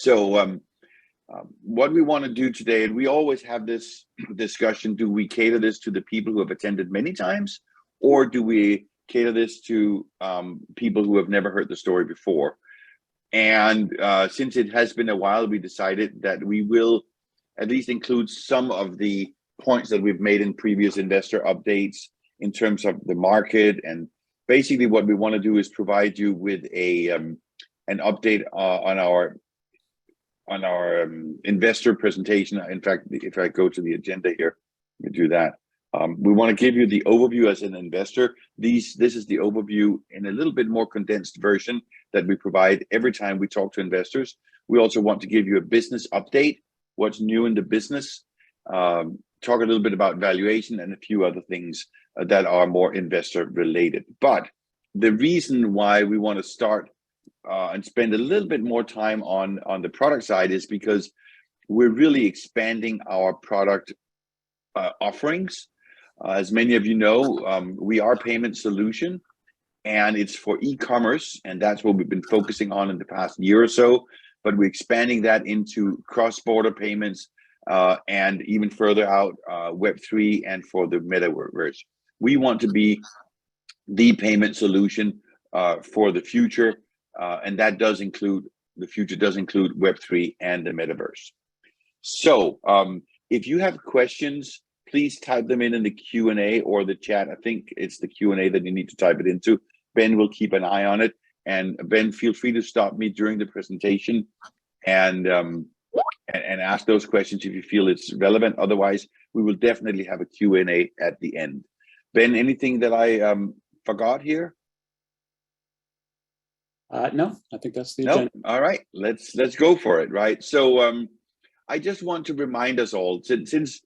So what we want to do today, and we always have this discussion, do we cater this to the people who have attended many times, or do we cater this to people who have never heard the story before? And since it has been a while, we decided that we will at least include some of the points that we've made in previous investor updates in terms of the market. And basically what we want to do is provide you with an update on our investor presentation. In fact, if I go to the agenda here, we do that. We want to give you the overview as an investor. This is the overview in a little bit more condensed version that we provide every time we talk to investors. We also want to give you a business update, what's new in the business, talk a little bit about valuation and a few other things that are more investor related. But the reason why we want to start and spend a little bit more time on the product side is because we're really expanding our product offerings. As many of you know, we are a payment solution, and it's for e-commerce, and that's what we've been focusing on in the past year or so. But we're expanding that into cross-border payments and even further out, Web3 and for the metaverse. We want to be the payment solution for the future, and that does include, the future does include Web3 and the metaverse. So if you have questions, please type them in the Q&A or the chat. I think it's the Q&A that you need to type it into. Ben will keep an eye on it. And Ben, feel free to stop me during the presentation and ask those questions if you feel it's relevant. Otherwise, we will definitely have a Q&A at the end. Ben, anything that I forgot here? No, I think that's the agenda. All right, let's go for it, right? So I just want to remind us all, since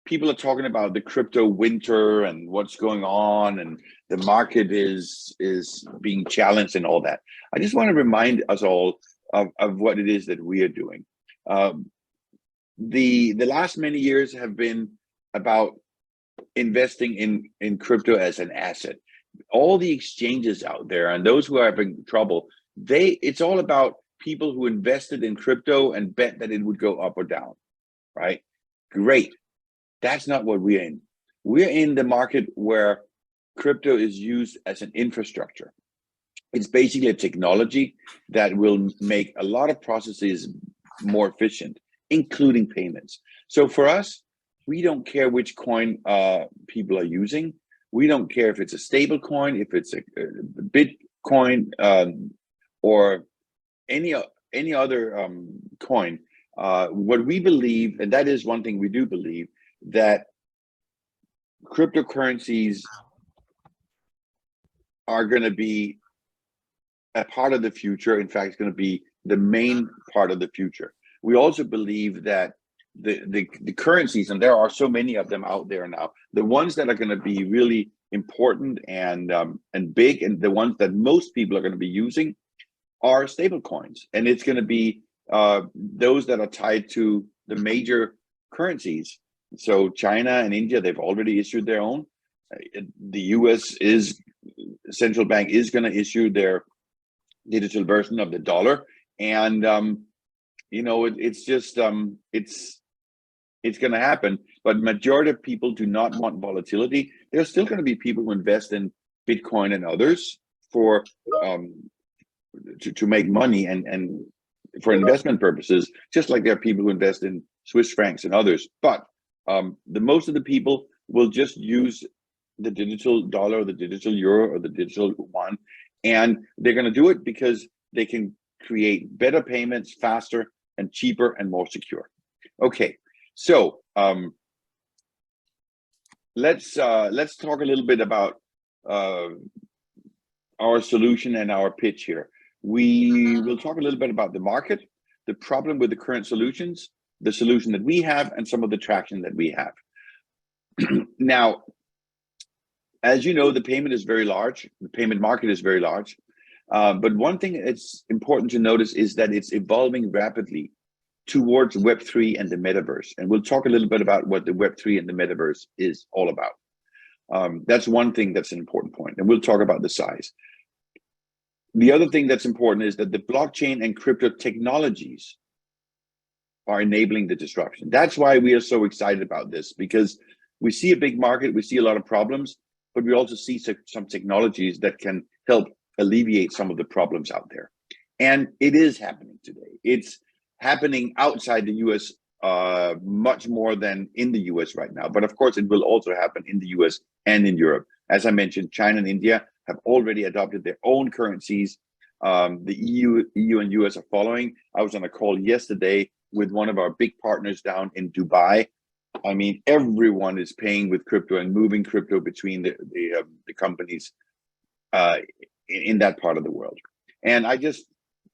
people are talking about the crypto winter and what's going on and the market is being challenged and all that, I just want to remind us all of what it is that we are doing. The last many years have been about investing in crypto as an asset. All the exchanges out there and those who are having trouble, it's all about people who invested in crypto and bet that it would go up or down, right? Great. That's not what we're in. We're in the market where crypto is used as an infrastructure. It's basically a technology that will make a lot of processes more efficient, including payments. So for us, we don't care which coin people are using. We don't care if it's a stable coin, if it's a Bitcoin, or any other coin. What we believe, and that is one thing we do believe, that cryptocurrencies are going to be a part of the future. In fact, it's going to be the main part of the future. We also believe that the currencies, and there are so many of them out there now, the ones that are going to be really important and big, and the ones that most people are going to be using are stable coins. And it's going to be those that are tied to the major currencies. So China and India, they've already issued their own. The US central bank is going to issue their digital version of the dollar. And, you know, it's just, it's going to happen. But majority of people do not want volatility. There's still going to be people who invest in Bitcoin and others for to make money and for investment purposes, just like there are people who invest in Swiss francs and others. But the most of the people will just use the digital dollar or the digital euro or the digital yuan, and they're going to do it because they can create better payments faster and cheaper and more secure. Okay, so let's talk a little bit about our solution and our pitch here. We will talk a little bit about the market, the problem with the current solutions, the solution that we have, and some of the traction that we have. Now, as you know, the payment is very large. The payment market is very large. But one thing that's important to notice is that it's evolving rapidly towards Web3 and the metaverse. And we'll talk a little bit about what the Web3 and the metaverse is all about. That's one thing that's an important point. And we'll talk about the size. The other thing that's important is that the blockchain and crypto technologies are enabling the disruption. That's why we are so excited about this, because we see a big market, we see a lot of problems, but we also see some technologies that can help alleviate some of the problems out there. And it is happening today. It's happening outside the US much more than in the US right now. But of course, it will also happen in the US and in Europe. As I mentioned, China and India have already adopted their own currencies. The EU and US are following. I was on a call yesterday with one of our big partners down in Dubai. I mean, everyone is paying with crypto and moving crypto between the companies in that part of the world. And I just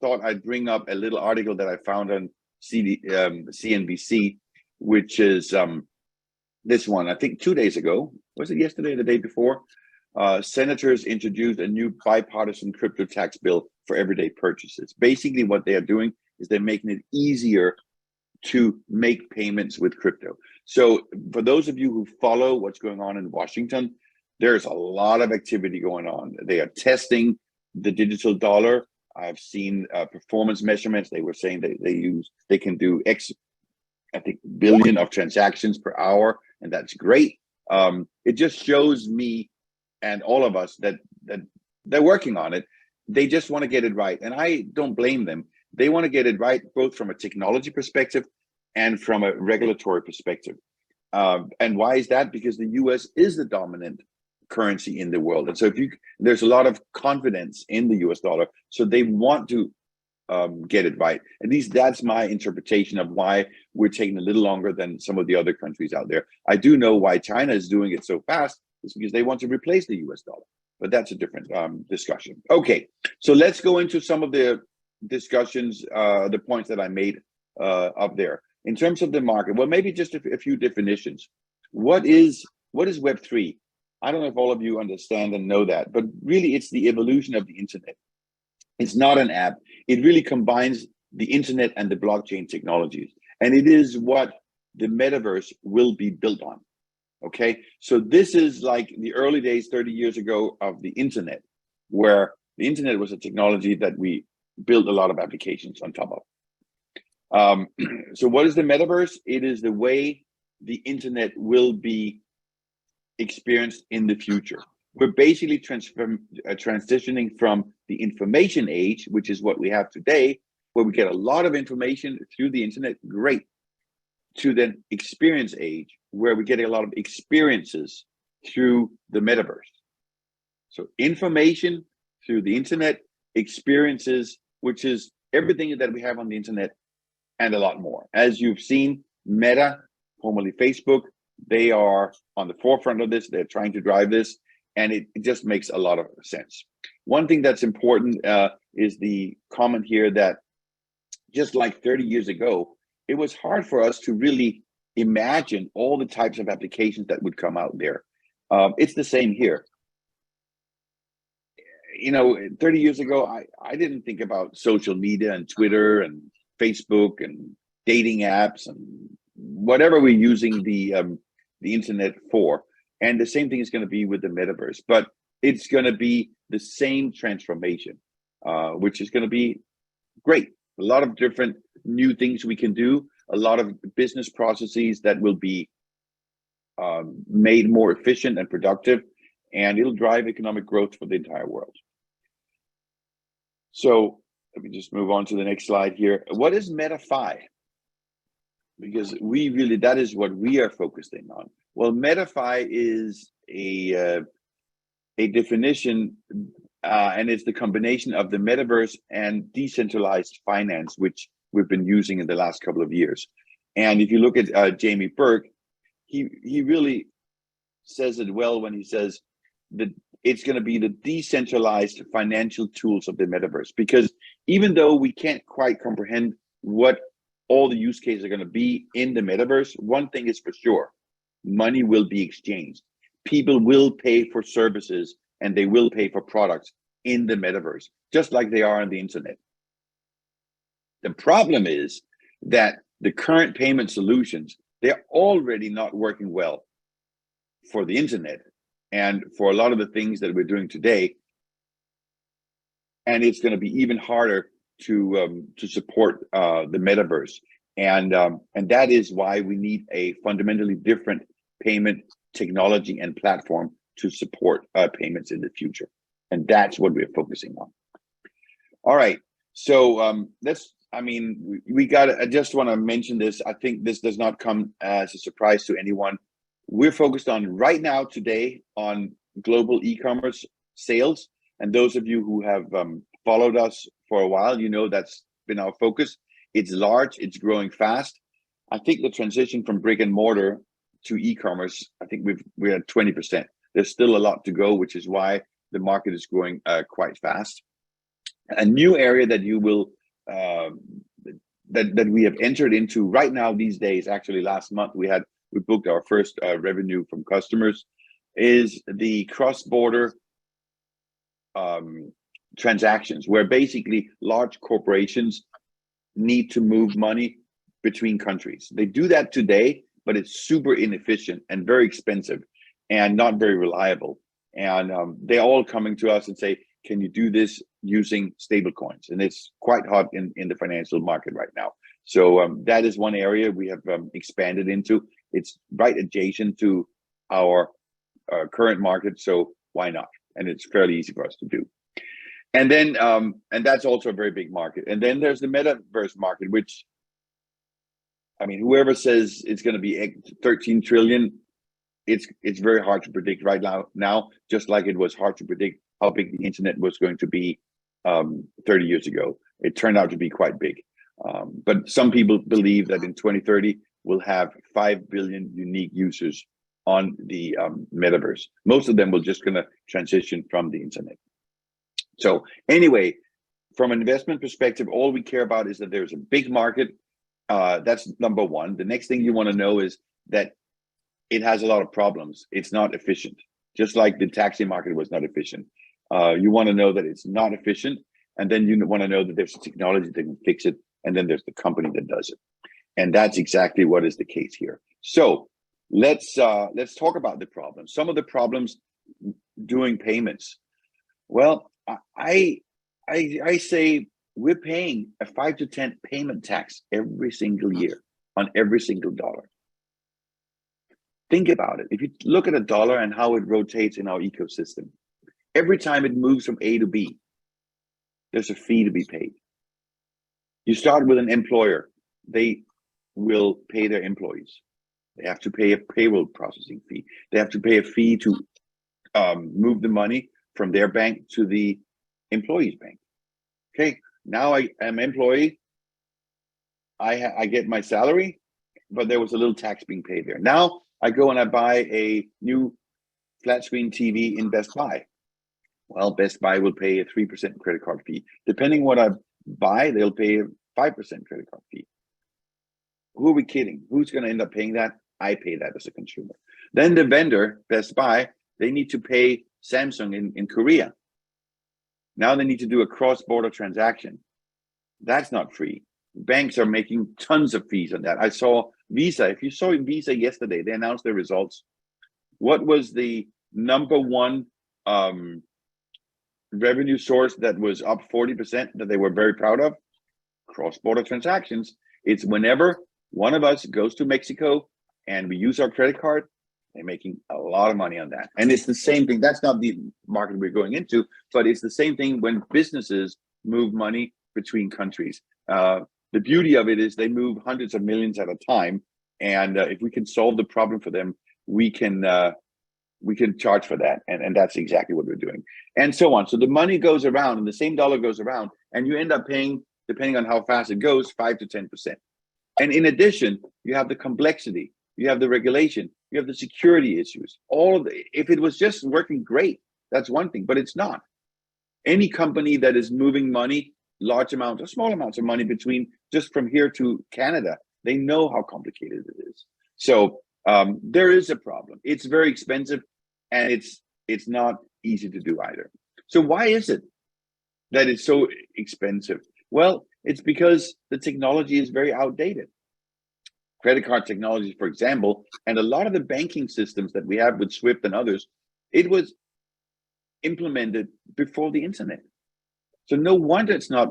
thought I'd bring up a little article that I found on CNBC, which is this one, I think 2 days ago. Was it yesterday or the day before? Senators introduced a new bipartisan crypto tax bill for everyday purchases. Basically, what they are doing is they're making it easier to make payments with crypto. So for those of you who follow what's going on in Washington, there's a lot of activity going on. They are testing the digital dollar. I've seen performance measurements. They were saying that they can do X, I think, billion of transactions per hour, and that's great. It just shows me and all of us that they're working on it. They just want to get it right, and I don't blame them. They want to get it right, both from a technology perspective and from a regulatory perspective. And why is that? Because the US is the dominant currency in the world. And so there's a lot of confidence in the US dollar. So they want to get it right. At least that's my interpretation of why we're taking a little longer than some of the other countries out there. I do know why China is doing it so fast. It's because they want to replace the US dollar. But that's a different discussion. Okay, so let's go into some of the discussions, the points that I made up there. In terms of the market, well, maybe just a few definitions. What is Web3? I don't know if all of you understand and know that, but really it's the evolution of the internet. It's not an app. It really combines the internet and the blockchain technologies. And it is what the metaverse will be built on. Okay, so this is like the early days 30 years ago of the internet, where the internet was a technology that we built a lot of applications on top of. So what is the metaverse? It is the way the internet will be experienced in the future. We're basically transitioning from the information age, which is what we have today, where we get a lot of information through the internet, great, to the experience age, where we get a lot of experiences through the metaverse. So information through the internet, experiences, which is everything that we have on the internet and a lot more. As you've seen, Meta, formerly Facebook, they are on the forefront of this. They're trying to drive this, and it just makes a lot of sense. One thing that's important is the comment here that just like 30 years ago, it was hard for us to really imagine all the types of applications that would come out there. It's the same here. You know, 30 years ago, I didn't think about social media and Twitter and Facebook and dating apps and whatever we're using the internet for. And the same thing is going to be with the metaverse, but it's going to be the same transformation, which is going to be great. A lot of different new things we can do, a lot of business processes that will be made more efficient and productive, and it'll drive economic growth for the entire world. So let me just move on to the next slide here. What is MetaFi? Because that is what we are focusing on. Well, MetaFi is a definition, and it's the combination of the metaverse and decentralized finance, which we've been using in the last couple of years. And if you look at Jamie Burke, he really says it well when he says that it's going to be the decentralized financial tools of the metaverse. Because even though we can't quite comprehend what all the use cases are going to be in the metaverse, one thing is for sure: money will be exchanged. People will pay for services and they will pay for products in the metaverse, just like they are on the internet. The problem is that the current payment solutions, they're already not working well for the internet and for a lot of the things that we're doing today. And it's going to be even harder to support the metaverse. And that is why we need a fundamentally different payment technology and platform to support payments in the future. And that's what we're focusing on. All right. So I just want to mention this. I think this does not come as a surprise to anyone. We're focused on right now today on global e-commerce sales. And those of you who have followed us for a while, you know that's been our focus. It's large, it's growing fast. I think the transition from brick and mortar to e-commerce, I think we're at 20%. There's still a lot to go, which is why the market is growing quite fast. A new area that you will that we have entered into right now these days, actually last month we booked our first revenue from customers, is the cross-border transactions, where basically large corporations need to move money between countries. They do that today, but it's super inefficient and very expensive and not very reliable. And they're all coming to us and say, can you do this using stable coins? And it's quite hot in the financial market right now. So that is one area we have expanded into. It's right adjacent to our current market, so why not? And it's fairly easy for us to do. And then, and that's also a very big market. And then there's the metaverse market, which, I mean, whoever says it's going to be 13 trillion, it's very hard to predict right now, just like it was hard to predict how big the internet was going to be 30 years ago. It turned out to be quite big. But some people believe that in 2030, we'll have 5 billion unique users on the metaverse. Most of them will just gonna transition from the internet. So anyway, from an investment perspective, all we care about is that there's a big market. That's number one. The next thing you want to know is that it has a lot of problems. It's not efficient, just like the taxi market was not efficient. You want to know that it's not efficient, and then you want to know that there's a technology that can fix it, and then there's the company that does it. And that's exactly what is the case here. So let's talk about the problems. Some of the problems doing payments. Well, I say we're paying a 5 to 10 payment tax every single year on every single dollar. Think about it. If you look at a dollar and how it rotates in our ecosystem, every time it moves from A to B, there's a fee to be paid. You start with an employer. They will pay their employees. They have to pay a payroll processing fee. They have to pay a fee to move the money from their bank to the employee's bank. Okay, now I am employee. I get my salary, but there was a little tax being paid there. Now I go and I buy a new flat screen TV in Best Buy. Well, Best Buy will pay a 3% credit card fee. Depending what I buy, they'll pay a 5% credit card fee. Who are we kidding? Who's going to end up paying that? I pay that as a consumer. Then the vendor, Best Buy, they need to pay Samsung in Korea. Now they need to do a cross-border transaction. That's not free. Banks are making tons of fees on that. I saw Visa. If you saw Visa yesterday, they announced their results. What was the number one revenue source that was up 40% that they were very proud of? Cross-border transactions. It's whenever one of us goes to Mexico and we use our credit card, they're making a lot of money on that. And it's the same thing. That's not the market we're going into, but it's the same thing when businesses move money between countries. The beauty of it is they move hundreds of millions at a time. And if we can solve the problem for them, we can charge for that. And that's exactly what we're doing. And so on. So the money goes around and the same dollar goes around and you end up paying, depending on how fast it goes, 5 to 10%. And in addition, you have the complexity, you have the regulation, you have the security issues. All of the, if it was just working great, that's one thing, but it's not. Any company that is moving money, large amounts or small amounts of money between just from here to Canada, they know how complicated it is. So there is a problem. It's very expensive and it's not easy to do either. So why is it that it's so expensive? Well, it's because the technology is very outdated. Credit card technology, for example, and a lot of the banking systems that we have with SWIFT and others, it was implemented before the internet. So no wonder it's not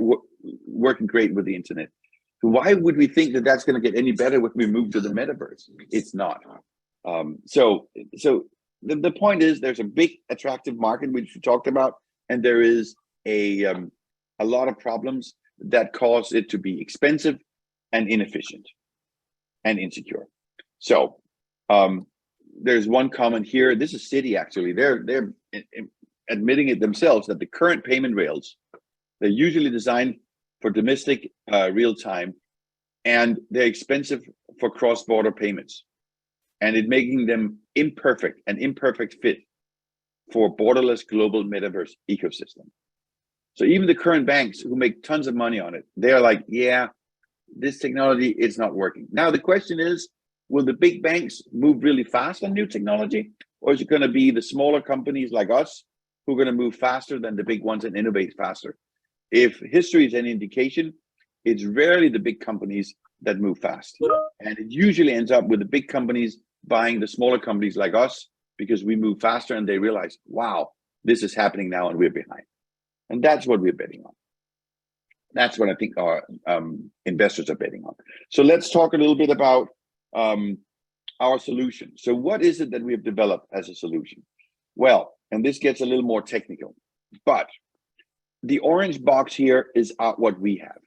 working great with the internet. So why would we think that that's going to get any better when we move to the metaverse? It's not. So the point is, there's a big attractive market which we talked about, and there is a lot of problems that cause it to be expensive and inefficient and insecure. So there's one comment here. This is Citi actually. They're admitting it themselves that the current payment rails, they're usually designed for domestic real time, and they're expensive for cross-border payments, and it making them an imperfect fit for borderless global metaverse ecosystem. So even the current banks who make tons of money on it, they're like, yeah, this technology, it's not working. Now the question is, will the big banks move really fast on new technology, or is it going to be the smaller companies like us who are going to move faster than the big ones and innovate faster? If history is any indication, it's rarely the big companies that move fast. And it usually ends up with the big companies buying the smaller companies like us because we move faster and they realize, wow, this is happening now and we're behind. And that's what we're betting on. That's what I think our investors are betting on. So let's talk a little bit about our solution. So what is it that we have developed as a solution? Well, and this gets a little more technical, but the orange box here is what we have.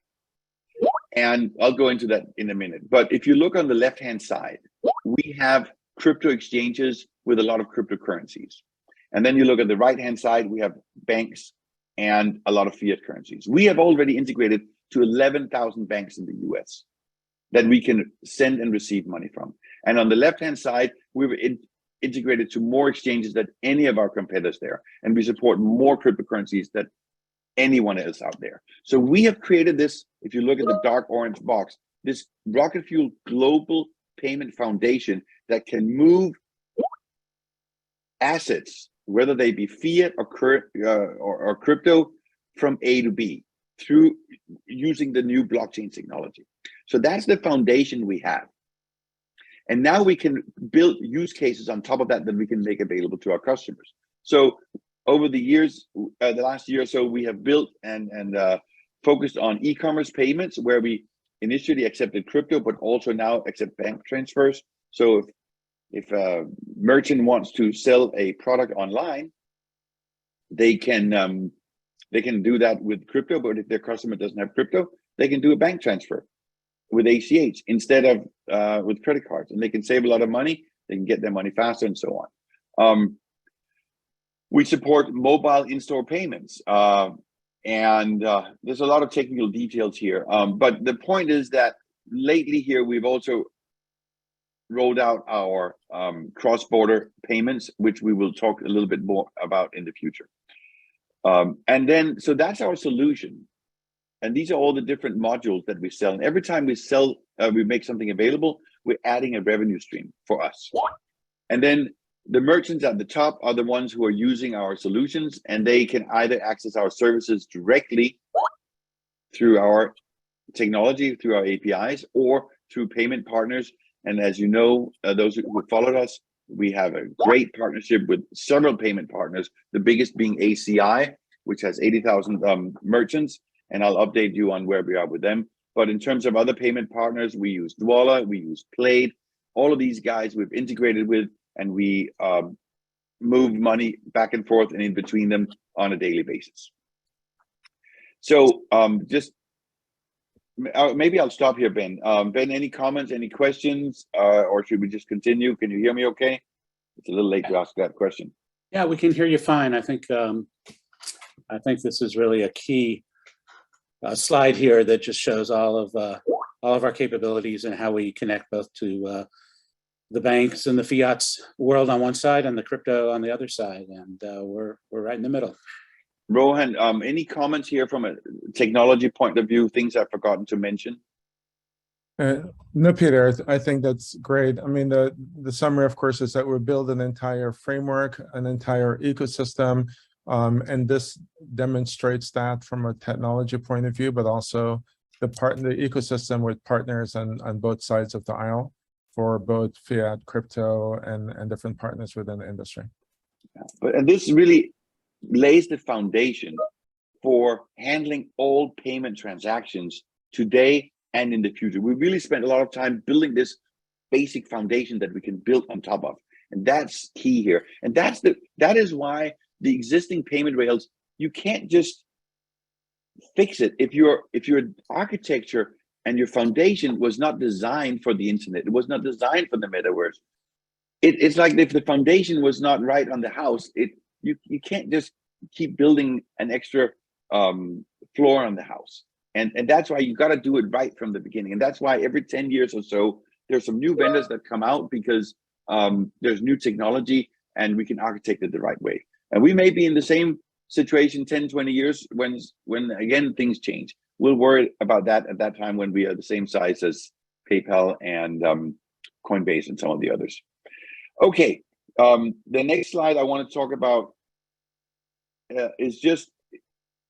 And I'll go into that in a minute. But if you look on the left-hand side, we have crypto exchanges with a lot of cryptocurrencies. And then you look at the right-hand side, we have banks and a lot of fiat currencies. We have already integrated to 11,000 banks in the US that we can send and receive money from. And on the left-hand side, we've integrated to more exchanges than any of our competitors there. And we support more cryptocurrencies than anyone else out there. So we have created this, if you look at the dark orange box, this RocketFuel global payment foundation that can move assets, whether they be fiat or crypto, from A to B through using the new blockchain technology. So that's the foundation we have. And now we can build use cases on top of that we can make available to our customers. So over the years, the last year or so, we have built and focused on e-commerce payments, where we initially accepted crypto, but also now accept bank transfers. So if a merchant wants to sell a product online, they can do that with crypto. But if their customer doesn't have crypto, they can do a bank transfer with ACH instead of with credit cards, and they can save a lot of money. They can get their money faster and so on. We support mobile in-store payments, and there's a lot of technical details here. But the point is that lately here, we've also rolled out our cross-border payments, which we will talk a little bit more about in the future. And then, so that's our solution. And these are all the different modules that we sell. And every time we sell, we make something available, we're adding a revenue stream for us. And then the merchants at the top are the ones who are using our solutions, and they can either access our services directly through our technology, through our APIs, or through payment partners. And as you know, those who followed us, we have a great partnership with several payment partners, the biggest being ACI, which has 80,000 merchants. And I'll update you on where we are with them. But in terms of other payment partners, we use Dwolla, we use Plaid, all of these guys we've integrated with, and we move money back and forth and in between them on a daily basis. So just maybe I'll stop here, Ben. Ben, any comments, any questions, or should we just continue? Can you hear me okay? It's a little late to ask that question. Yeah, we can hear you fine. I think this is really a key slide here that just shows all of our capabilities and how we connect both to the banks and the fiat's world on one side and the crypto on the other side, and we're right in the middle. Rohan, any comments here from a technology point of view, things I've forgotten to mention? No, Peter, I think that's great. I mean, the summary, of course, is that we build an entire framework, an entire ecosystem, and this demonstrates that from a technology point of view, but also the ecosystem with partners on both sides of the aisle for both fiat, crypto, and different partners within the industry. Yeah. And this really lays the foundation for handling all payment transactions today and in the future. We really spent a lot of time building this basic foundation that we can build on top of. And that's key here. And that is why the existing payment rails, you can't just fix it. If your architecture and your foundation was not designed for the internet, it was not designed for the metaverse. It's like if the foundation was not right on the house, you can't just keep building an extra floor on the house. And that's why you got to do it right from the beginning. And that's why every 10 years or so, there's some new vendors that come out because there's new technology and we can architect it the right way. And we may be in the same situation 10, 20 years when again, things change. We'll worry about that at that time when we are the same size as PayPal and Coinbase and some of the others. Okay, the next slide I want to talk about is just,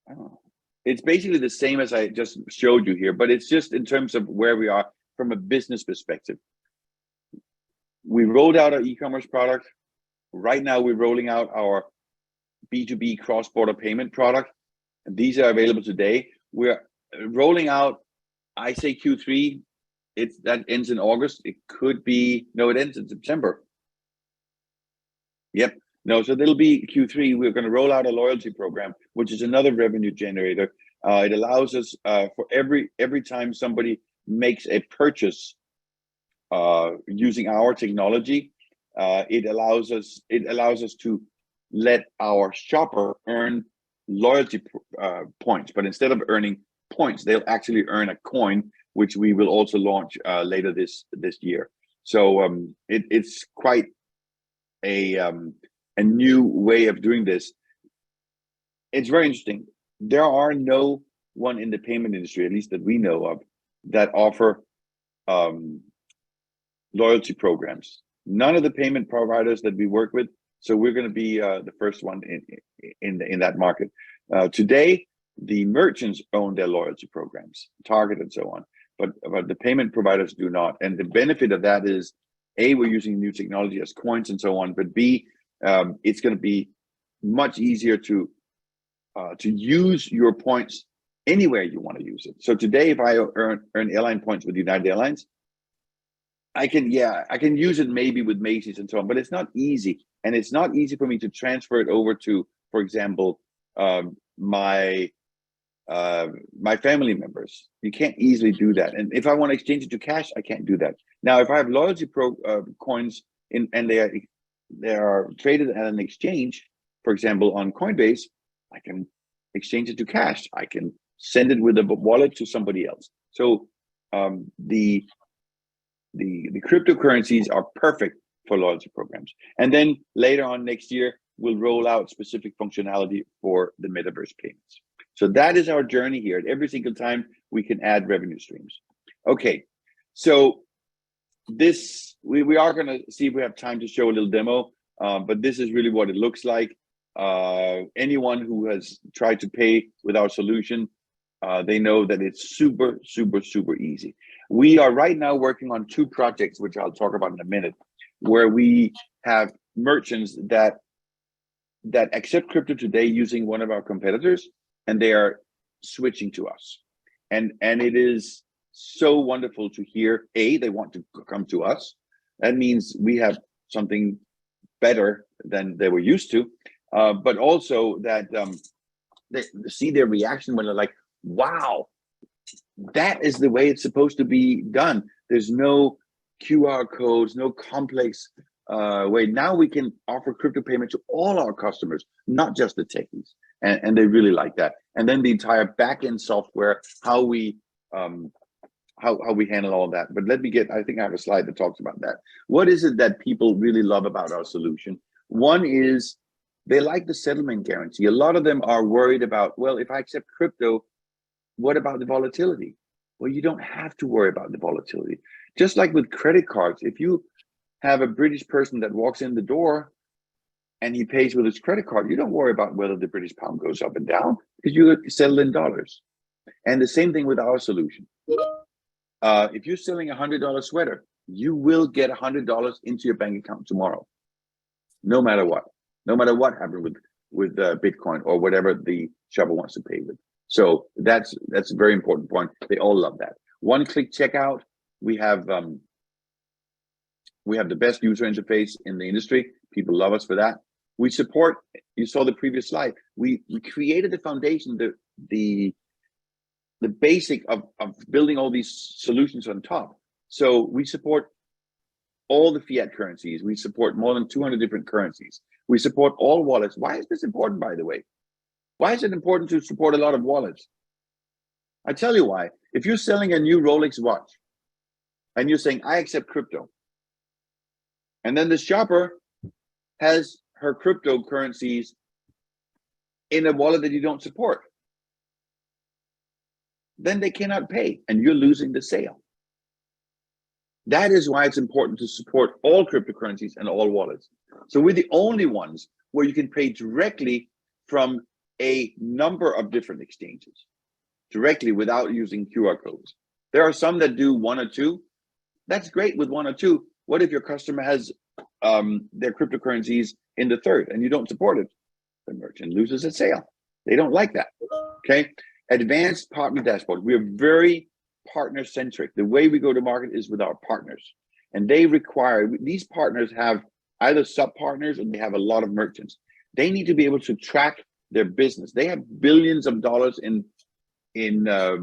I don't know, it's basically the same as I just showed you here, but it's just in terms of where we are from a business perspective. We rolled out our e-commerce product. Right now, we're rolling out our B2B cross-border payment product. And these are available today. We're rolling out, I say Q3, that ends in August. It could be, no, it ends in September. Yep, no, so it'll be Q3. We're going to roll out a loyalty program, which is another revenue generator. It allows us for every time somebody makes a purchase using our technology, it allows us to let our shopper earn loyalty points. But instead of earning points, they'll actually earn a coin, which we will also launch later this year. So it's quite a new way of doing this. It's very interesting. There are no one in the payment industry, at least that we know of, that offer loyalty programs. None of the payment providers that we work with. So we're going to be the first one in that market. Today, the merchants own their loyalty programs, Target and so on, but the payment providers do not. And the benefit of that is, A, we're using new technology as coins and so on, but B, it's going to be much easier to use your points anywhere you want to use it. So today, if I earn airline points with United Airlines, I can use it maybe with Macy's and so on, but it's not easy. And it's not easy for me to transfer it over to, for example, my family members. You can't easily do that. And if I want to exchange it to cash, I can't do that. Now, if I have loyalty coins and they are traded at an exchange, for example, on Coinbase, I can exchange it to cash. I can send it with a wallet to somebody else. So the cryptocurrencies are perfect for loyalty programs. And then later on next year, we'll roll out specific functionality for the metaverse payments. So that is our journey here. Every single time we can add revenue streams. Okay, so this, we are going to see if we have time to show a little demo, but this is really what it looks like. Anyone who has tried to pay with our solution, they know that it's super, super, super easy. We are right now working on 2 projects, which I'll talk about in a minute, where we have merchants that accept crypto today using one of our competitors, and they are switching to us. And it is so wonderful to hear, A, they want to come to us. That means we have something better than they were used to, but also that they see their reaction when they're like, wow, that is the way it's supposed to be done. There's no QR codes, no complex way. Now we can offer crypto payment to all our customers, not just the techies, and they really like that. And then the entire backend software, how we handle all that. But let me I think I have a slide that talks about that. What is it that people really love about our solution? One is they like the settlement guarantee. A lot of them are worried about, well, if I accept crypto, what about the volatility? Well, you don't have to worry about the volatility. Just like with credit cards, if you have a British person that walks in the door and he pays with his credit card, you don't worry about whether the British pound goes up and down because you settle in dollars. And the same thing with our solution. If you're selling a $100 sweater, you will get $100 into your bank account tomorrow, no matter what happened with Bitcoin or whatever the shopper wants to pay with. So that's a very important point. They all love that. one-click checkout. We have the best user interface in the industry. People love us for that. We support, you saw the previous slide, we created the foundation, the basic of building all these solutions on top. So we support all the fiat currencies. We support more than 200 different currencies. We support all wallets. Why is this important, by the way? Why is it important to support a lot of wallets? I tell you why. If you're selling a new Rolex watch and you're saying, I accept crypto, and then the shopper has her cryptocurrencies in a wallet that you don't support, then they cannot pay and you're losing the sale. That is why it's important to support all cryptocurrencies and all wallets. So we're the only ones where you can pay directly from a number of different exchanges, directly without using QR codes. There are some that do one or two. That's great with one or two. What if your customer has their cryptocurrencies in the third and you don't support it? The merchant loses a sale. They don't like that. Okay. Advanced partner dashboard. We are very partner centric. The way we go to market is with our partners, and they require, these partners have either sub partners or they have a lot of merchants. They need to be able to track their business. They have billions of dollars in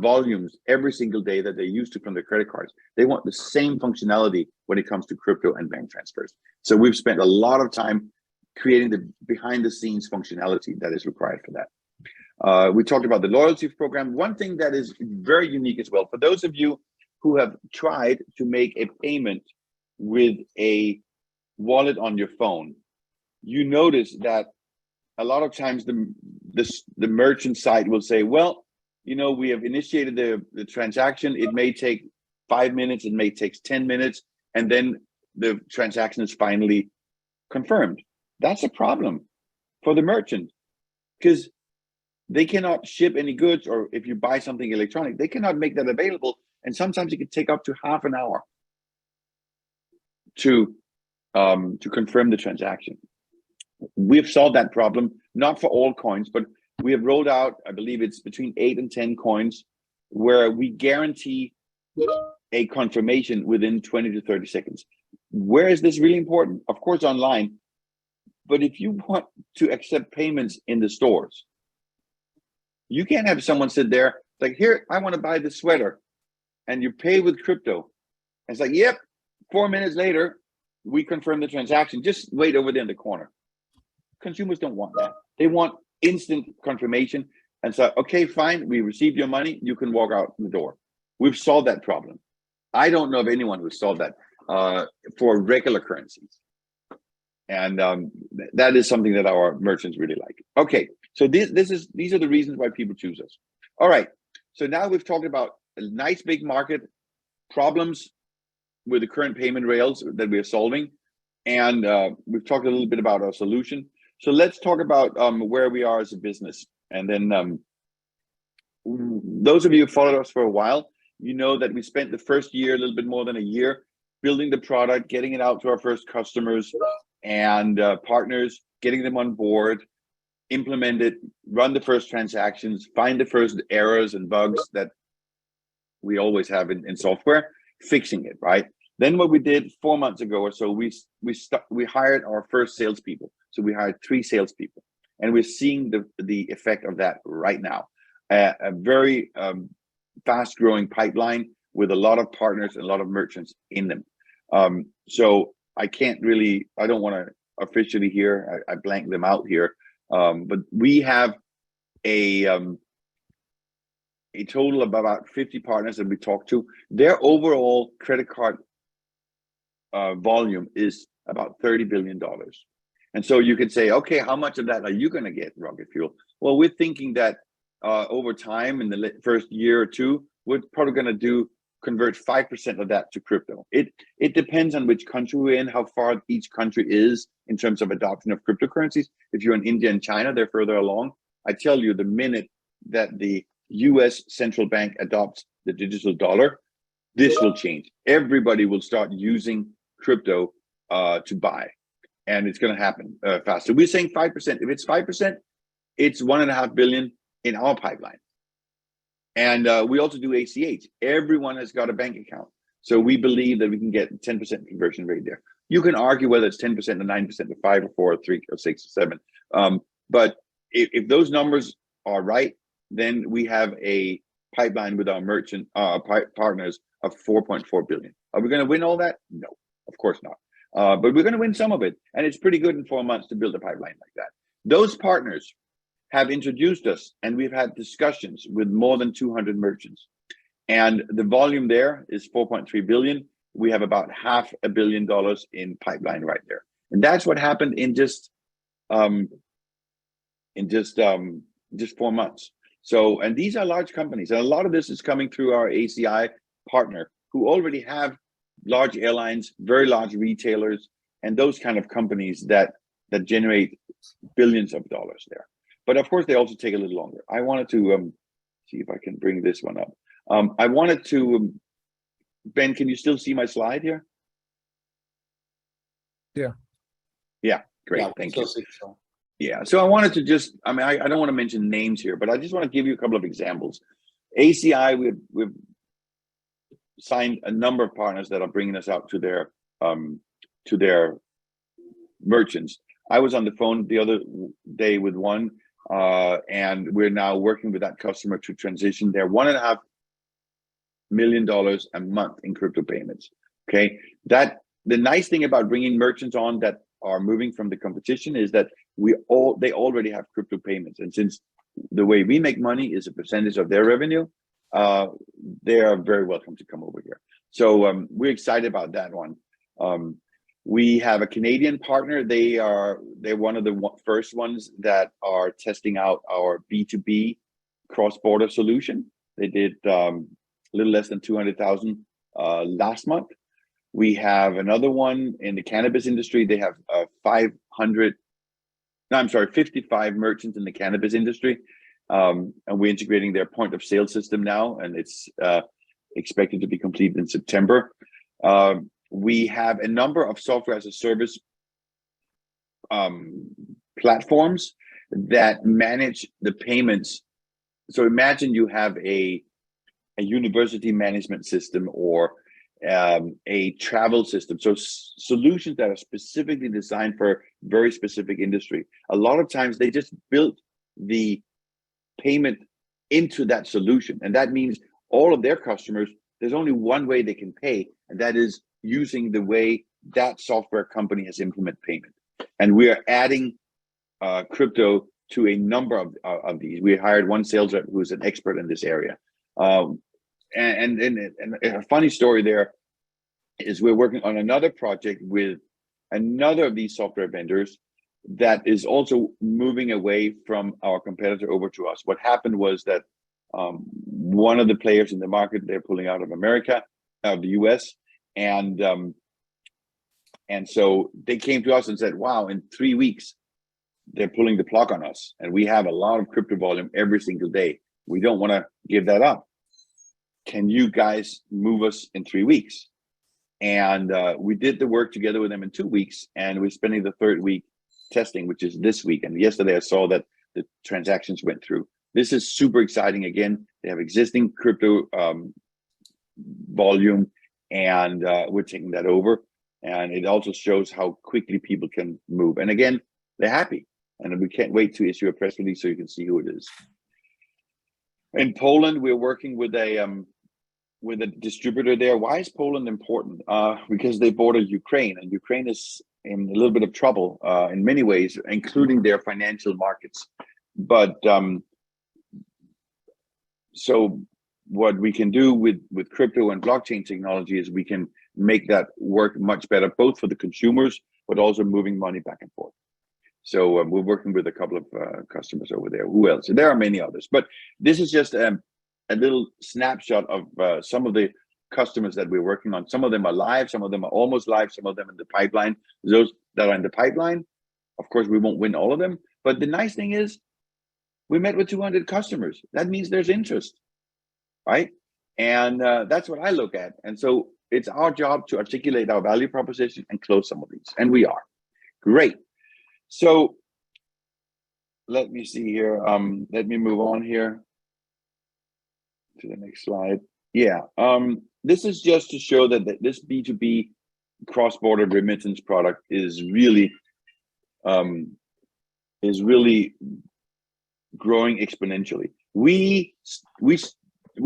volumes every single day that they used to from their credit cards. They want the same functionality when it comes to crypto and bank transfers. So we've spent a lot of time creating the behind the scenes functionality that is required for that. We talked about the loyalty program. One thing that is very unique as well, for those of you who have tried to make a payment with a wallet on your phone, you notice that a lot of times the merchant side will say, well, you know, we have initiated the transaction. It may take 5 minutes, it may take 10 minutes, and then the transaction is finally confirmed. That's a problem for the merchant, because they cannot ship any goods, or if you buy something electronic, they cannot make that available. And sometimes it can take up to half an hour to confirm the transaction. We've solved that problem, not for all coins, but we have rolled out, I believe it's between 8 and 10 coins, where we guarantee a confirmation within 20 to 30 seconds. Where is this really important? Of course, online. But if you want to accept payments in the stores, you can't have someone sit there like, here, I want to buy this sweater, and you pay with crypto. And it's like, yep, 4 minutes later, we confirm the transaction. Just wait over there in the corner. Consumers don't want that. They want instant confirmation. And so, okay, fine, we received your money. You can walk out the door. We've solved that problem. I don't know of anyone who's solved that for regular currencies. And that is something that our merchants really like. Okay, so these are the reasons why people choose us. All right, so now we've talked about a nice big market, problems with the current payment rails that we are solving, and we've talked a little bit about our solution. So let's talk about where we are as a business. And then those of you who followed us for a while, you know that we spent the first year, a little bit more than a year, building the product, getting it out to our first customers and partners, getting them on board, implement it, run the first transactions, find the first errors and bugs that we always have in software, fixing it, right? Then what we did 4 months ago or so, we hired our first salespeople. So we hired 3 salespeople, and we're seeing the effect of that right now. A very fast growing pipeline with a lot of partners and a lot of merchants in them. So I don't want to officially here, I blank them out here, but we have a total of about 50 partners that we talk to. Their overall credit card volume is about $30 billion. And so you could say, okay, how much of that are you going to get, RocketFuel? Well, we're thinking that over time, in the first year or two, we're probably going to convert 5% of that to crypto. It depends on which country we're in, how far each country is in terms of adoption of cryptocurrencies. If you're in India and China, they're further along. I tell you, the minute that the US central bank adopts the digital dollar, this will change. Everybody will start using crypto to buy, and it's going to happen fast. So we're saying 5%. If it's 5%, it's $1.5 billion in our pipeline. And we also do ACH. Everyone has got a bank account. So we believe that we can get 10% conversion rate there. You can argue whether it's 10% or 9% or 5 or 4 or 3 or 6 or 7. But if those numbers are right, then we have a pipeline with our merchant partners of 4.4 billion. Are we going to win all that? No, of course not. But we're going to win some of it. And it's pretty good in 4 months to build a pipeline like that. Those partners have introduced us, and we've had discussions with more than 200 merchants. And the volume there is 4.3 billion. We have about $500 million in pipeline right there. And that's what happened in just 4 months. So, and these are large companies, and a lot of this is coming through our ACI partner, who already have large airlines, very large retailers, and those kind of companies that generate billions of dollars there. But of course, they also take a little longer. I wanted to see if I can bring this one up. I wanted to, Ben, can you still see my slide here? Yeah. Yeah, great, Yeah, thank you. so. Yeah, so I wanted to just, I mean, I don't want to mention names here, but I just want to give you a couple of examples. ACI, we've signed a number of partners that are bringing us out to their merchants. I was on the phone the other day with one, and we're now working with that customer to transition their $1.5 million a month in crypto payments. Okay, the nice thing about bringing merchants on that are moving from the competition is that they already have crypto payments, and since the way we make money is a percentage of their revenue, they are very welcome to come over here. So we're excited about that one. We have a Canadian partner. They're one of the first ones that are testing out our B2B cross-border solution. They did a little less than 200,000 last month. We have another one in the cannabis industry. They have 55 merchants in the cannabis industry. And we're integrating their point of sale system now, and it's expected to be completed in September. We have a number of software as a service platforms that manage the payments. So imagine you have a university management system or a travel system. So solutions that are specifically designed for very specific industry. A lot of times they just build the payment into that solution. And that means all of their customers, there's only one way they can pay, and that is using the way that software company has implemented payment. And we are adding crypto to a number of these. We hired one sales rep who's an expert in this area. And a funny story there is we're working on another project with another of these software vendors that is also moving away from our competitor over to us. What happened was that one of the players in the market, they're pulling out of the US, and so they came to us and said, wow, in 3 weeks, they're pulling the plug on us. And we have a lot of crypto volume every single day. We don't want to give that up. Can you guys move us in 3 weeks? And we did the work together with them in 2 weeks, and we're spending the 3rd week testing, which is this week. And yesterday I saw that the transactions went through. This is super exciting. Again, they have existing crypto volume, and we're taking that over. And it also shows how quickly people can move. And again, they're happy. And we can't wait to issue a press release so you can see who it is. In Poland, we're working with a distributor there. Why is Poland important? Because they border Ukraine, and Ukraine is in a little bit of trouble in many ways, including their financial markets. But so what we can do with crypto and blockchain technology is we can make that work much better, both for the consumers, but also moving money back and forth. So we're working with a couple of customers over there. Who else? There are many others, but this is just a little snapshot of some of the customers that we're working on. Some of them are live, some of them are almost live, some of them in the pipeline. Those that are in the pipeline, of course, we won't win all of them. But the nice thing is we met with 200 customers. That means there's interest, right? And that's what I look at. And so it's our job to articulate our value proposition and close some of these. And we are. Great. So let me see here. Let me move on here. to the next slide. Yeah, this is just to show that this B2B cross-border remittance product is really growing exponentially. We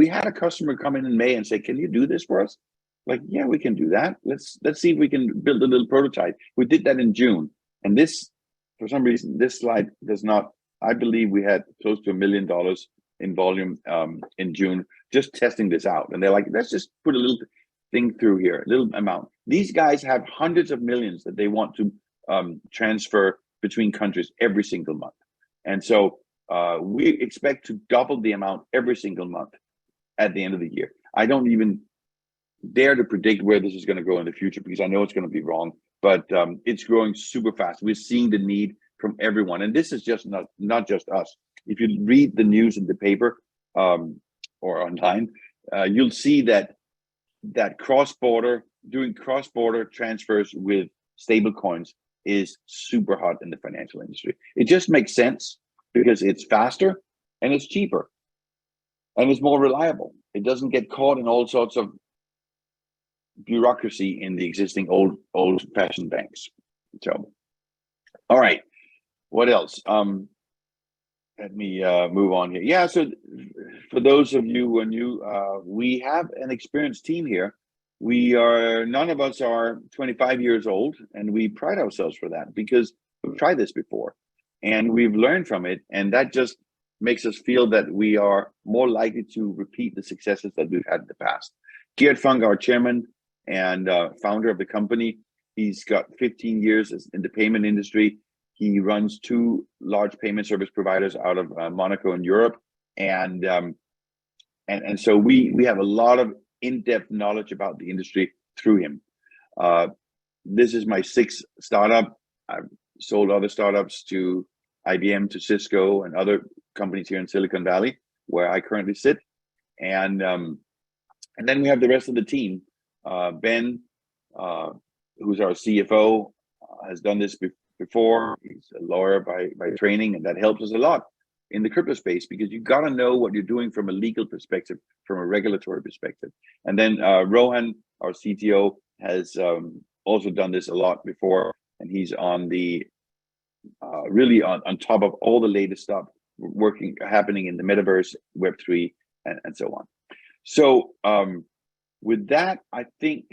had a customer come in May and say, "Can you do this for us?" Like, yeah, we can do that. Let's see if we can build a little prototype. We did that in June, and this, for some reason, this slide does not. I believe we had close to $1 million in volume in June just testing this out, and they're like, "Let's just put a little thing through here, a little amount." These guys have hundreds of millions that they want to transfer between countries every single month, and so we expect to double the amount every single month at the end of the year. I don't even dare to predict where this is going to go in the future because I know it's going to be wrong, but it's growing super fast. We're seeing the need from everyone, and this is just not just us. If you read the news in the paper or online, you'll see that doing cross-border transfers with stable coins is super hot in the financial industry. It just makes sense because it's faster and it's cheaper and it's more reliable. It doesn't get caught in all sorts of bureaucracy in the existing old-fashioned banks. So, all right, what else? Let me move on here. Yeah, so for those of you who are new, we have an experienced team here. None of us are 25 years old, and we pride ourselves for that because we've tried this before and we've learned from it, and that just makes us feel that we are more likely to repeat the successes that we've had in the past. Geert Funk, our chairman and founder of the company, he's got 15 years in the payment industry. He runs 2 large payment service providers out of Monaco in Europe, and so we have a lot of in-depth knowledge about the industry through him. This is my 6th startup. I've sold other startups to IBM, to Cisco, and other companies here in Silicon Valley, where I currently sit. And then we have the rest of the team. Ben, who's our CFO, has done this before. He's a lawyer by training, and that helps us a lot in the crypto space because you got to know what you're doing from a legal perspective, from a regulatory perspective. And then Rohan, our CTO, has also done this a lot before, and he's on the really on top of all the latest stuff happening in the metaverse, Web3, and so on. So with that, I think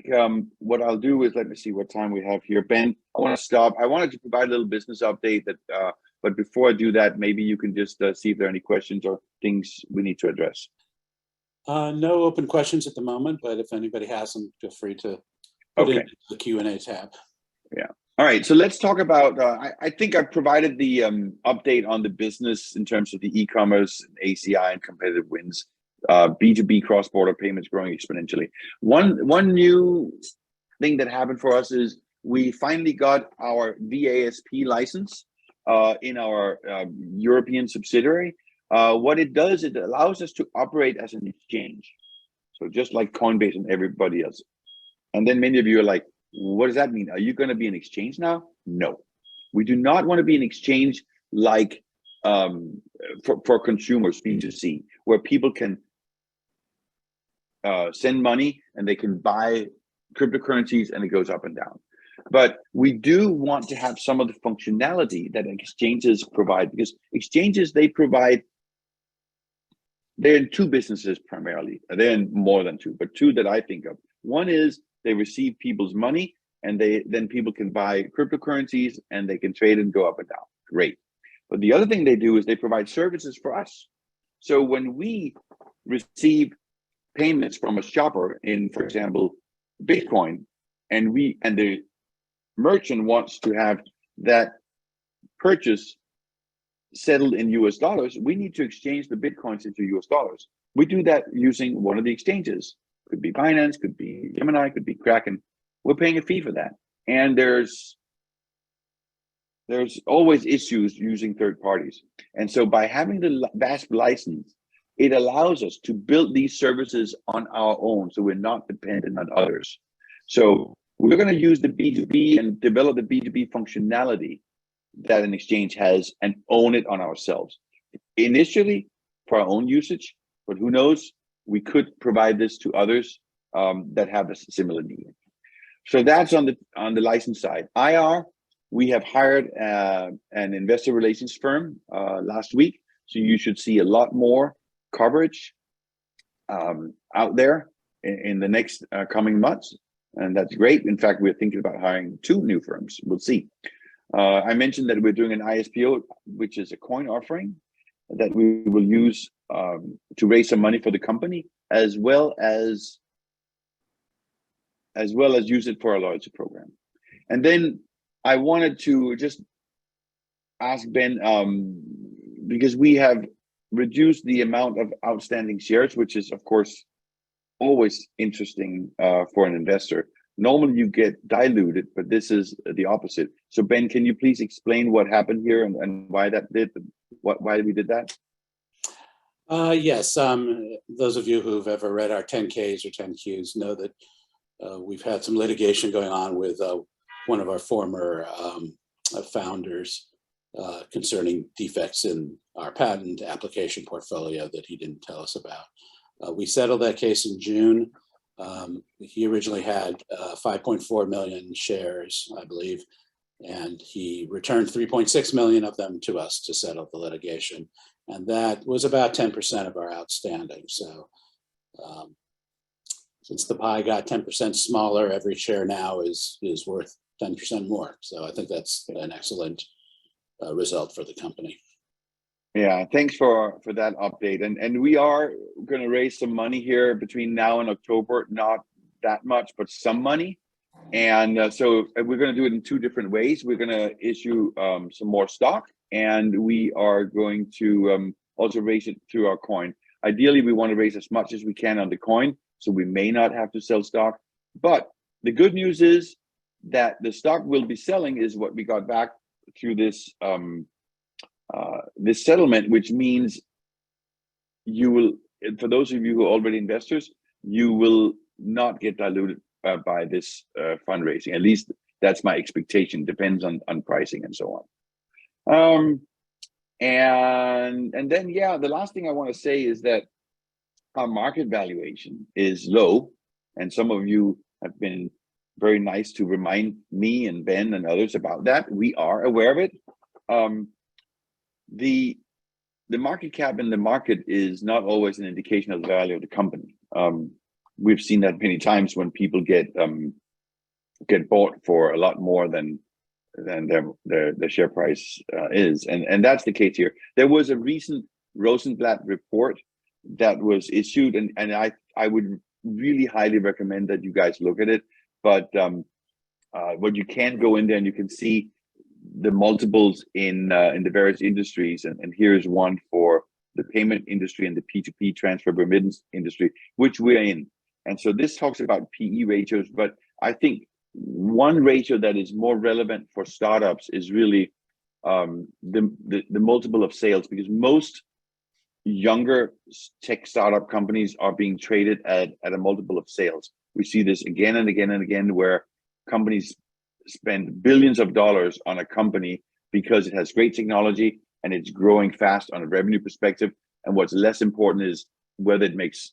what I'll do is, let me see what time we have here. Ben, I want to stop. I wanted to provide a little business update, but before I do that, maybe you can just see if there are any questions or things we need to address. No open questions at the moment, but if anybody has them, feel free to put it in the Q&A tab. Yeah. All right, so let's talk about, I think I've provided the update on the business in terms of the e-commerce, ACI, and competitive wins. B2B cross-border payments growing exponentially. One new thing that happened for us is we finally got our VASP license in our European subsidiary. What it does, it allows us to operate as an exchange. So just like Coinbase and everybody else. And then many of you are like, what does that mean? Are you going to be an exchange now? No, we do not want to be an exchange like for consumers, B2C, where people can send money and they can buy cryptocurrencies and it goes up and down. But we do want to have some of the functionality that exchanges provide, because exchanges, they're in 2 businesses primarily. They're in more than 2, but 2 that I think of. One is they receive people's money, and then people can buy cryptocurrencies and they can trade and go up and down. Great. But the other thing they do is they provide services for us. So when we receive payments from a shopper in, for example, Bitcoin, and the merchant wants to have that purchase settled in US dollars, we need to exchange the Bitcoins into US dollars. We do that using one of the exchanges. Could be Binance, could be Gemini, could be Kraken. We're paying a fee for that. And there's always issues using third parties. And so by having the VASP license, it allows us to build these services on our own, so we're not dependent on others. So we're going to use the B2B and develop the B2B functionality that an exchange has and own it on ourselves. Initially for our own usage, but who knows, we could provide this to others that have a similar need. So that's on the license side. IR, we have hired an investor relations firm last week, so you should see a lot more coverage out there in the next coming months, and that's great. In fact, we're thinking about hiring 2 new firms. We'll see. I mentioned that we're doing an ISPO, which is a coin offering that we will use to raise some money for the company, as well as use it for our loyalty program. And then I wanted to just ask Ben, because we have reduced the amount of outstanding shares, which is of course always interesting for an investor. Normally you get diluted, but this is the opposite. So Ben, can you please explain what happened here and why why we did that? Yes, those of you who've ever read our 10Ks or 10Qs know that we've had some litigation going on with one of our former founders concerning defects in our patent application portfolio that he didn't tell us about. We settled that case in June. He originally had 5.4 million shares, I believe, and he returned 3.6 million of them to us to settle the litigation. And that was about 10% of our outstanding. So since the pie got 10% smaller, every share now is worth 10% more. So I think that's an excellent result for the company. Yeah, thanks for that update. And we are going to raise some money here between now and October, not that much, but some money. And so we're going to do it in 2 different ways. We're going to issue some more stock, and we are going to also raise it through our coin. Ideally, we want to raise as much as we can on the coin, so we may not have to sell stock. But the good news is that the stock we'll be selling is what we got back through this this settlement, which means you will, for those of you who are already investors, you will not get diluted by this fundraising. At least that's my expectation. Depends on pricing and so on. And then, yeah, the last thing I want to say is that our market valuation is low, and some of you have been very nice to remind me and Ben and others about that. We are aware of it. The market cap in the market is not always an indication of the value of the company. We've seen that many times when people get bought for a lot more than their share price is, and that's the case here. There was a recent Rosenblatt report that was issued, and I would really highly recommend that you guys look at it. But what you can go in there and you can see the multiples in the various industries, and here's one for the payment industry and the P2P transfer remittance industry, which we're in. And so this talks about PE ratios, but I think one ratio that is more relevant for startups is really the multiple of sales, because most younger tech startup companies are being traded at a multiple of sales. We see this again and again and again, where companies spend billions of dollars on a company because it has great technology and it's growing fast on a revenue perspective. And what's less important is whether it makes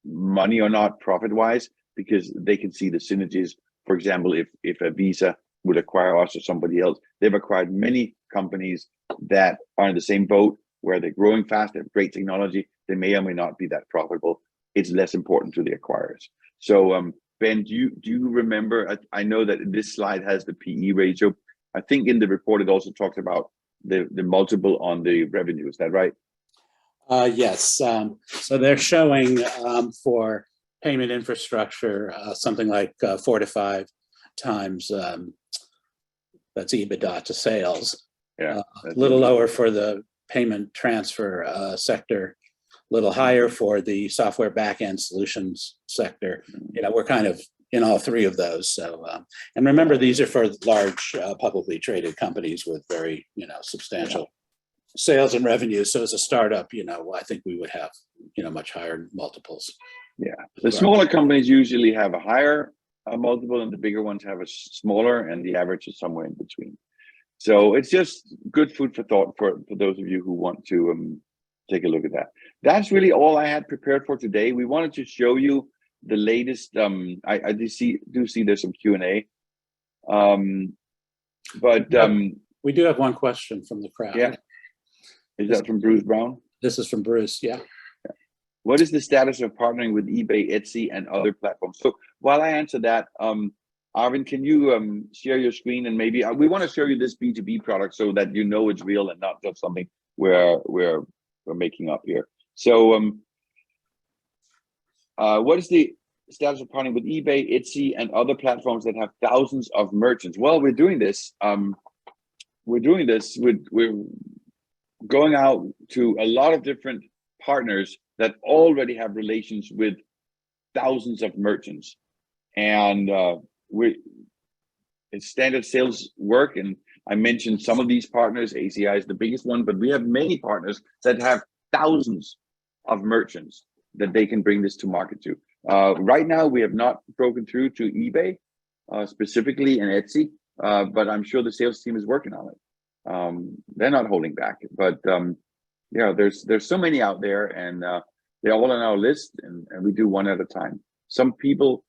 money or not profit-wise, because they can see the synergies. For example, if a Visa would acquire us or somebody else, they've acquired many companies that are in the same boat, where they're growing fast, they have great technology, they may or may not be that profitable. It's less important to the acquirers. So Ben, do you remember, I know that this slide has the PE ratio. I think in the report it also talks about the multiple on the revenue. Is that right? Yes. So they're showing for payment infrastructure something like 4 to 5 times that's EBITDA to sales. Yeah, a little lower for the payment transfer sector, a little higher for the software backend solutions sector. You know, we're kind of in all 3 of those. So, and remember, these are for large publicly traded companies with very, substantial sales and revenues. So as a startup, I think we would have, much higher multiples. Yeah, the smaller companies usually have a higher multiple, and the bigger ones have a smaller, and the average is somewhere in between. So it's just good food for thought for those of you who want to take a look at that. that's really all I had prepared for today. We wanted to show you the latest. I do see there's some Q&A. We do have one question from the crowd. Yeah. Is that from Bruce Brown? This is from Bruce, yeah. What is the status of partnering with eBay, Etsy, and other platforms? So while I answer that, Arvind, can you share your screen, and maybe we want to show you this B2B product so that you know it's real and not just something we're making up here. So what is the status of partnering with eBay, Etsy, and other platforms that have thousands of merchants? Well, we're doing this. We're going out to a lot of different partners that already have relations with thousands of merchants, and it's standard sales work. And I mentioned some of these partners. ACI is the biggest one, but we have many partners that have thousands of merchants that they can bring this to market to. Right now, we have not broken through to eBay specifically and Etsy, but I'm sure the sales team is working on it. They're not holding back, but yeah, there's so many out there, and they're all on our list, and we do one at a time. Some people,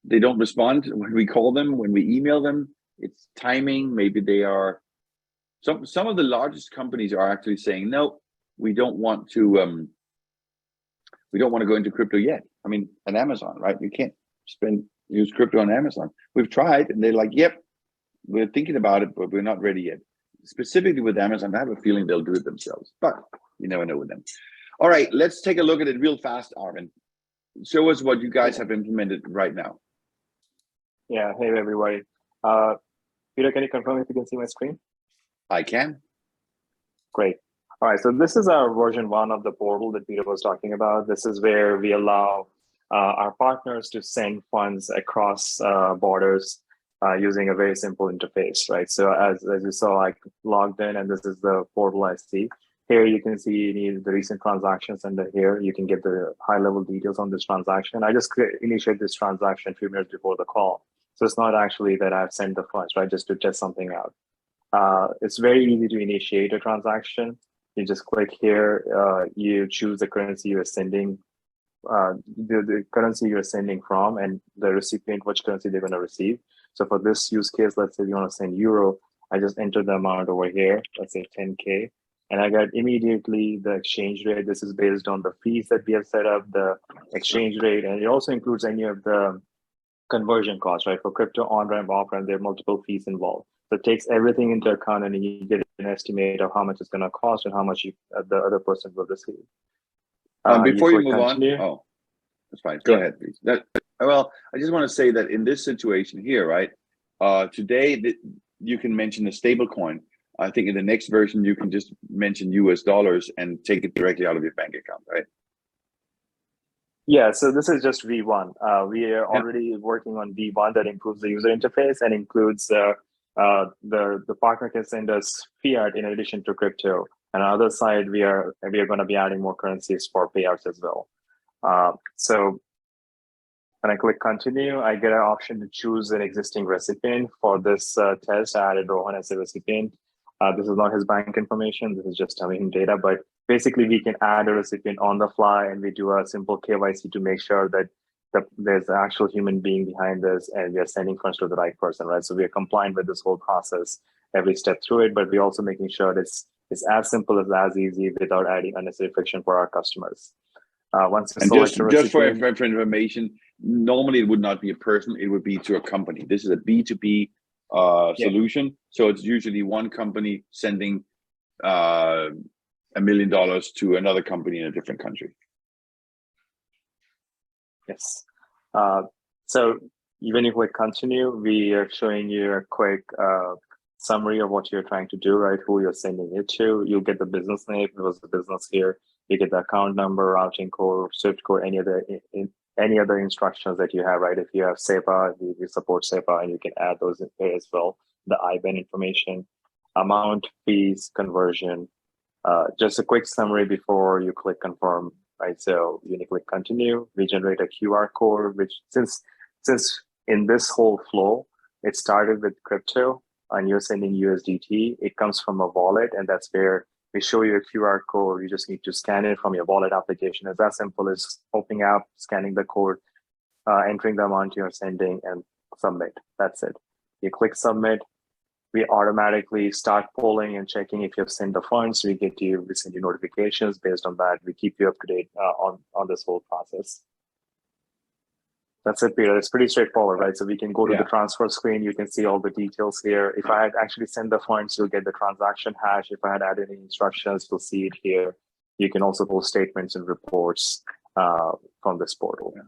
they don't respond when we call them, when we email them. It's timing. Maybe they are, some of the largest companies are actually saying, no, we don't want to go into crypto yet. I mean, at Amazon, right? You can't use crypto on Amazon. We've tried, and they're like, yep, we're thinking about it, but we're not ready yet. Specifically with Amazon, I have a feeling they'll do it themselves, but you never know with them. All right, let's take a look at it real fast, Arvind. Show us what you guys have implemented right now. Yeah, hey everybody. Peter, can you confirm if you can see my screen? I can. Great. All right, so this is our version 1 of the portal that Peter was talking about. This is where we allow our partners to send funds across borders using a very simple interface, right? So as you saw, I logged in, and this is the portal I see. Here you can see the recent transactions, and here you can get the high-level details on this transaction. I just initiated this transaction a few minutes before the call. So it's not actually that I've sent the funds, right? Just to test something out. It's very easy to initiate a transaction. You just click here, you choose the currency you're sending, the currency you're sending from, and the recipient, which currency they're going to receive. So for this use case, let's say you want to send euro, I just enter the amount over here, let's say 10K, and I got immediately the exchange rate. This is based on the fees that we have set up, the exchange rate, and it also includes any of the conversion costs, right? For crypto on-ramp, off-ramp, there are multiple fees involved. So it takes everything into account, and you get an estimate of how much it's going to cost and how much the other person will receive. Before you move on, oh, that's fine. Go ahead, please. Well, I just want to say that in this situation here, right? Today, you can mention a stable coin. I think in the next version, you can just mention US dollars and take it directly out of your bank account, right? Yeah, so this is just V1. We are already working on V1 that improves the user interface and includes the partner can send us fiat in addition to crypto. And on the other side, we are going to be adding more currencies for payouts as well. So when I click continue, I get an option to choose an existing recipient. For this test, I added Rohan as a recipient. This is not his bank information. This is just telling him data, but basically we can add a recipient on the fly, and we do a simple KYC to make sure that there's an actual human being behind this, and we are sending funds to the right person, right? So we are compliant with this whole process, every step through it, but we're also making sure it's as simple as easy without adding unnecessary friction for our customers. Once you select a recipient, just for information, normally it would not be a person, it would be to a company. This is a B2B solution. So it's usually one company sending $1 million to another company in a different country. Yes. So even if we continue, we are showing you a quick summary of what you're trying to do, right? Who you're sending it to. You'll get the business name. It was the business here. You get the account number, routing code, SWIFT code, any other instructions that you have, right? If you have SEPA, we support SEPA, and you can add those in there as well. The IBAN information, amount, fees, conversion. Just a quick summary before you click confirm, right? So you click continue. We generate a QR code, which since in this whole flow, it started with crypto and you're sending USDT, it comes from a wallet, and that's where We show you a QR code. You just need to scan it from your wallet application. It's as simple as opening up, scanning the code, entering the amount you're sending, and submit. That's it. You click submit. We automatically start polling and checking if you've sent the funds. We send you notifications. Based on that, we keep you up to date on this whole process. That's it, Peter. It's pretty straightforward, right? So we can go to the transfer screen. You can see all the details here. If I had actually sent the funds, you'll get the transaction hash. If I had added any instructions, you'll see it here. You can also pull statements and reports from this portal. Yeah.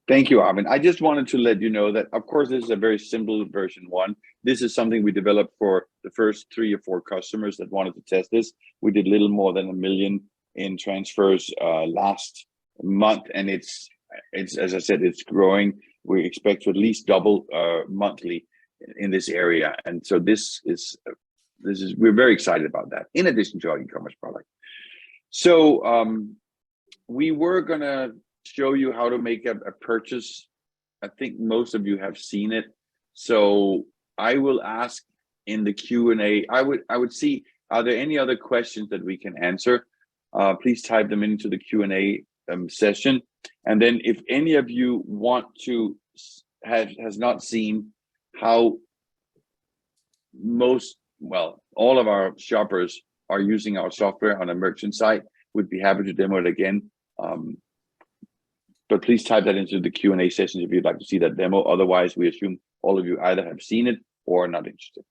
Thank you, Arvind. I just wanted to let you know that, of course, this is a very simple version 1. This is something we developed for the first 3 or 4 customers that wanted to test this. We did little more than 1 million in transfers last month, and it's as I said, it's growing. We expect to at least double monthly in this area, and so this is we're very excited about that. In addition to our e-commerce product, so we were gonna show you how to make a purchase. I think most of you have seen it, so I will ask in the Q&A. I would see, are there any other questions that we can answer? Please type them into the Q&A session. And then if any of you want to has not seen how all of our shoppers are using our software on a merchant site, we'd be happy to demo it again. But please type that into the Q&A session if you'd like to see that demo. Otherwise, we assume all of you either have seen it or are not interested.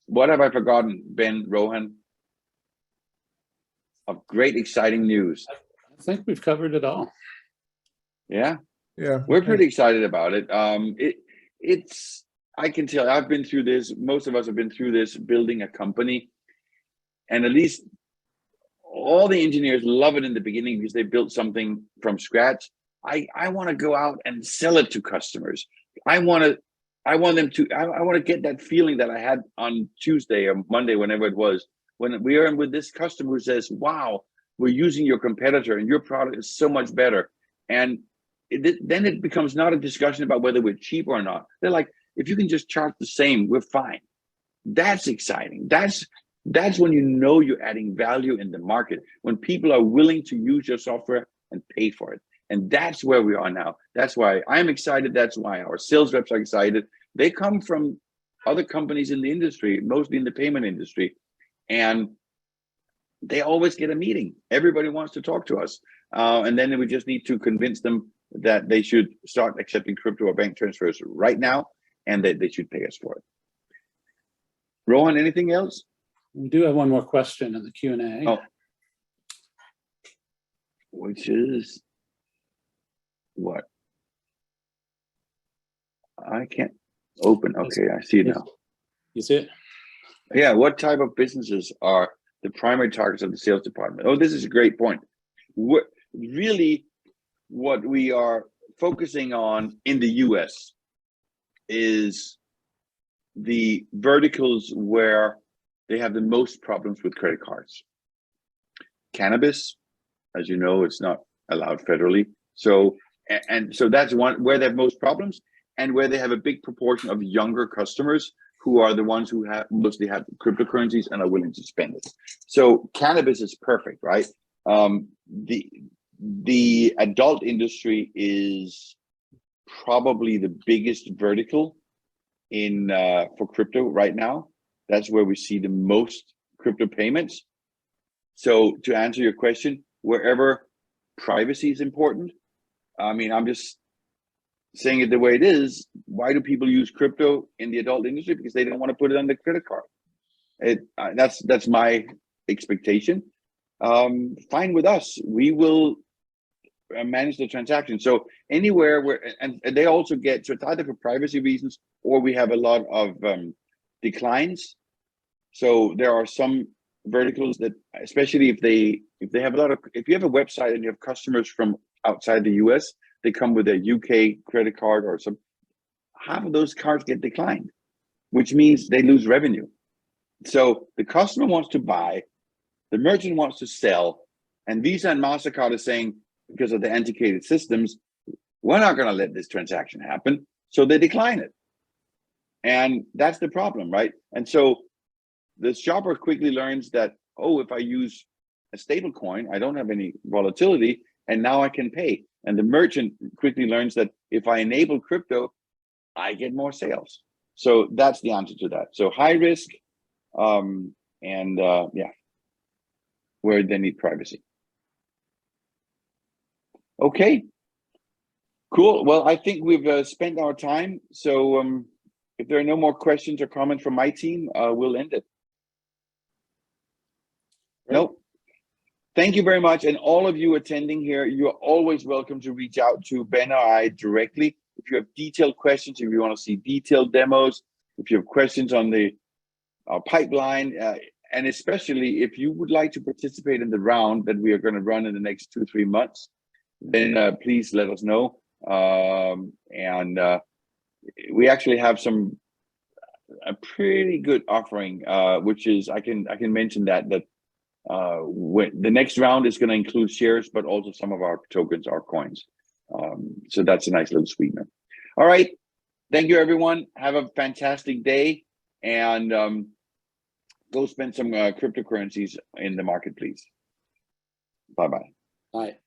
What have I forgotten, Ben, Rohan? Of great, exciting news. I think we've covered it all. Yeah, Yeah, we're pretty excited about it. It's I can tell I've been through this. Most of us have been through this building a company, and at least all the engineers love it in the beginning because they built something from scratch. I want to go out and sell it to customers. I want to get that feeling that I had on Tuesday or Monday, whenever it was, when we are with this customer who says, wow, we're using your competitor and your product is so much better. And then it becomes not a discussion about whether we're cheap or not. They're like, if you can just charge the same, we're fine. That's exciting. That's when you know you're adding value in the market, when people are willing to use your software and pay for it. And that's where we are now. That's why I'm excited. That's why our sales reps are excited. They come from other companies in the industry, mostly in the payment industry, and they always get a meeting. Everybody wants to talk to us. And then we just need to convince them that they should start accepting crypto or bank transfers right now, and that they should pay us for it. Rohan, anything else? We do have one more question in the Q&A. Oh. Which is what? I can't open. Okay, I see it now. You see it? Yeah, what type of businesses are the primary targets of the sales department? Oh, this is a great point. What we are focusing on in the US is the verticals where they have the most problems with credit cards. Cannabis, as you know, it's not allowed federally. So that's one where they have most problems, and where they have a big proportion of younger customers who are the ones who mostly have cryptocurrencies and are willing to spend it. So cannabis is perfect, right? The adult industry is probably the biggest vertical in for crypto right now. That's where we see the most crypto payments. So to answer your question, wherever privacy is important, I mean, I'm just saying it the way it is. Why do people use crypto in the adult industry? Because they don't want to put it on the credit card. That's my expectation. Fine with us. We will manage the transaction. So anywhere where, and they also get, so it's either for privacy reasons or we have a lot of declines. So there are some verticals that, especially if they have a lot of, if you have a website and you have customers from outside the US, they come with a UK credit card or some, half of those cards get declined, which means they lose revenue. So the customer wants to buy, the merchant wants to sell, and Visa and MasterCard are saying, because of the antiquated systems, we're not going to let this transaction happen. So they decline it. And that's the problem, right? And so the shopper quickly learns that, oh, if I use a stable coin, I don't have any volatility, and now I can pay. And the merchant quickly learns that if I enable crypto, I get more sales. So that's the answer to that. So high risk, yeah, where they need privacy. Okay, cool. Well, I think we've spent our time. So if there are no more questions or comments from my team, we'll end it. Nope. Thank you very much. And all of you attending here, you're always welcome to reach out to Ben or I directly. If you have detailed questions, if you want to see detailed demos, if you have questions on the pipeline, and especially if you would like to participate in the round that we are going to run in the next 2-3 months, then please let us know. We actually have a pretty good offering, which is I can mention that when the next round is going to include shares, but also some of our tokens, our coins. So that's a nice little sweetener. All right, thank you everyone. Have a fantastic day, and go spend some cryptocurrencies in the market, please. Bye-bye. Bye.